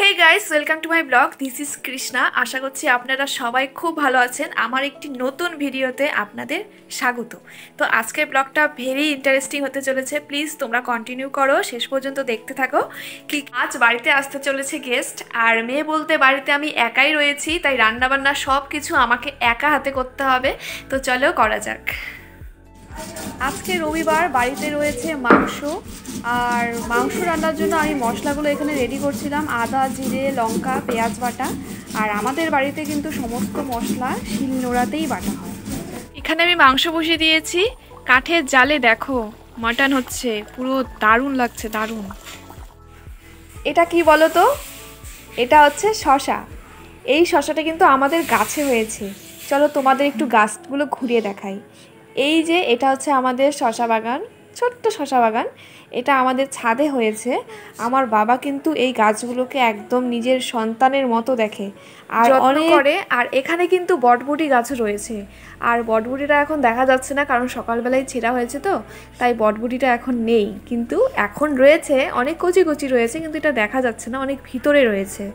Hey guys, welcome to my blog. This is Krishna. আশা করছি আপনারা সবাই খুব ভালো আছেন। আমার একটি নতুন ভিডিওতে আপনাদের স্বাগত। তো আজকের ব্লগটা ভেরি ইন্টারেস্টিং হতে চলেছে। প্লিজ তোমরা কন্টিনিউ করো, শেষ পর্যন্ত দেখতে থাকো। কি আজ বাড়িতে আসতে চলেছে গেস্ট, আর মেয়ে বলতে বাড়িতে আমি একাই রয়েছি, তাই রান্নাবান্না সব কিছু আমাকে একা হাতে করতে হবে। তো চলো করা যাক। আজকে রবিবার, বাড়িতে রয়েছে মাংস, আর মাংস রান্নার জন্য আমি মশলাগুলো এখানে রেডি করছিলাম। আদা, জিরে, লঙ্কা, পেঁয়াজ বাটা। আর আমাদের বাড়িতে কিন্তু সমস্ত মশলা শিলনোড়াতেই বাটা হয়। এখানে আমি মাংস বসিয়ে দিয়েছি কাঠের জালে। দেখো মাটন হচ্ছে, পুরো দারুণ লাগছে, দারুণ। এটা কি বলো তো? এটা হচ্ছে শসা। এই শসাটা কিন্তু আমাদের গাছে হয়েছে। চলো তোমাদের একটু গাছগুলো ঘুরিয়ে দেখাই। এই যে এটা হচ্ছে আমাদের শসা বাগান, ছোট্ট শসা বাগান। এটা আমাদের ছাদে হয়েছে। আমার বাবা কিন্তু এই গাছগুলোকে একদম নিজের সন্তানের মতো দেখে আর অনেক করে। আর এখানে কিন্তু বটবটি গাছও রয়েছে, আর বটবটিটা এখন দেখা যাচ্ছে না, কারণ সকালবেলায় ছেঁড়া হয়েছে, তো তাই বটবটিটা এখন নেই। কিন্তু এখন রয়েছে, অনেক কচি কচি রয়েছে, কিন্তু এটা দেখা যাচ্ছে না, অনেক ভিতরে রয়েছে।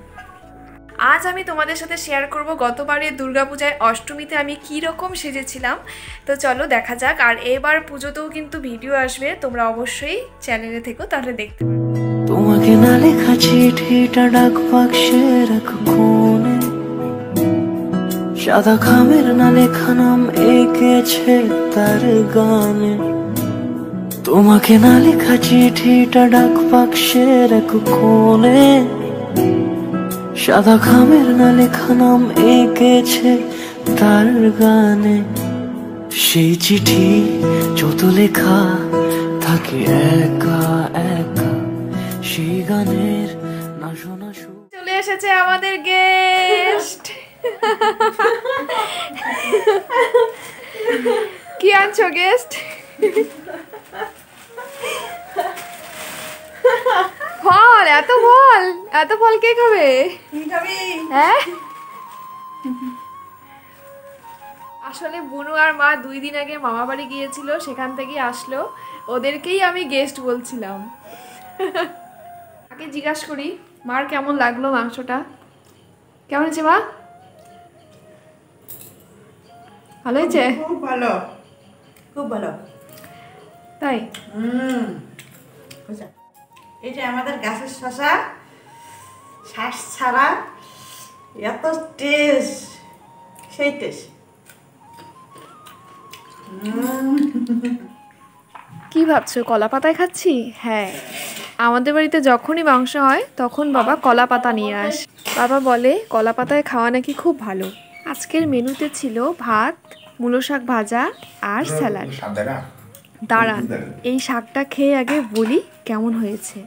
আজ আমি তোমাদের সাথে শেয়ার করব গতবারের দুর্গাপূজায় অষ্টমীতে আমি কি রকম সেজেছিলাম। তো চলো দেখা যাক। আর এবার পুজোতেও কিন্তু ভিডিও আসবে, তোমরা অবশ্যই চ্যানেলে থেকো, তাহলে দেখতে পারো। তোমাকে না লেখা চিঠিটা ডাক বাক্সে রাখো কোণে, সাদা খামের না লেখা নাম এঁকেছে তার গানে। তোমাকে না লেখা চিঠিটা ডাক বাক্সে রাখো কোণে, সাদা খামের না লেখা নাম এঁকেছে তার গানে। সেই চিঠি যত লেখা থাকে একা একা, সেই গানের না শোনা সুর। চলে এসেছে আমাদের গেস্ট। কি আনছো গেস্ট? ফল, এত ফল, এত ফল কে খাবে? হ্যাঁ, আসলে বুনু আর মা 2 দিন আগে মামা বাড়ি গিয়েছিল, সেখান থেকেই আসলো। ওদেরকেই আমি গেস্ট বলছিলাম। আগে জিজ্ঞাসা করি মার কেমন লাগলো মাংসটা। কেমন হয়েছে মা? ভালো হয়েছে? খুব ভালো, খুব ভালো। তাই? এই যে আমাদের গাছের শসা, শ্বাস ছাড়া, এত টেস্ট, সেই টেস্ট। কি ভাবছো কলা পাতায় খাচ্ছি? হ্যাঁ, আমাদের বাড়িতে যখনই মাংস হয় তখন বাবা কলা পাতা নিয়ে আসে। বাবা বলে কলা পাতায় খাওয়া নাকি খুব ভালো। আজকের মেনুতে ছিল ভাত, মূলো শাক ভাজা আর স্যালাড। দাঁড়ান, এই শাকটা খেয়ে আগে বলি কেমন হয়েছে।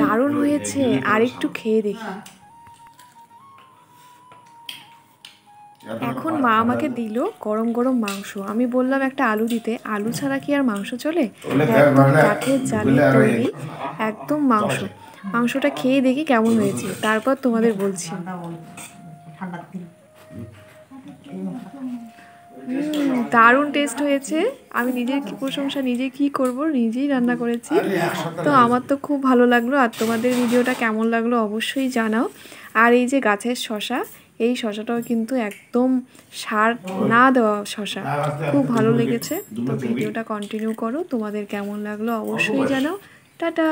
দারুণ হয়েছে, আর একটু খেয়ে দেখি। এখন মা আমাকে দিল গরম গরম মাংস। আমি বললাম একটা আলু দিতে, আলু ছাড়া কি আর মাংস চলে? একদম কাঠের জালে তৈরি একদম মাংস। মাংসটা খেয়ে দেখি কেমন হয়েছে, তারপর তোমাদের বলছি। দারুণ টেস্ট হয়েছে। আমি নিজের কি প্রশংসা, নিজে কি করব, নিজেই রান্না করেছি। তো আমার তো খুব ভালো লাগলো। আর তোমাদের ভিডিওটা কেমন লাগলো অবশ্যই জানাও। আর এই যে গাছের শসা, এই শসাটাও কিন্তু একদম সার না দেওয়া শসা, খুব ভালো লেগেছে। তো ভিডিওটা কন্টিনিউ করো, তোমাদের কেমন লাগলো অবশ্যই জানাও। টাটা।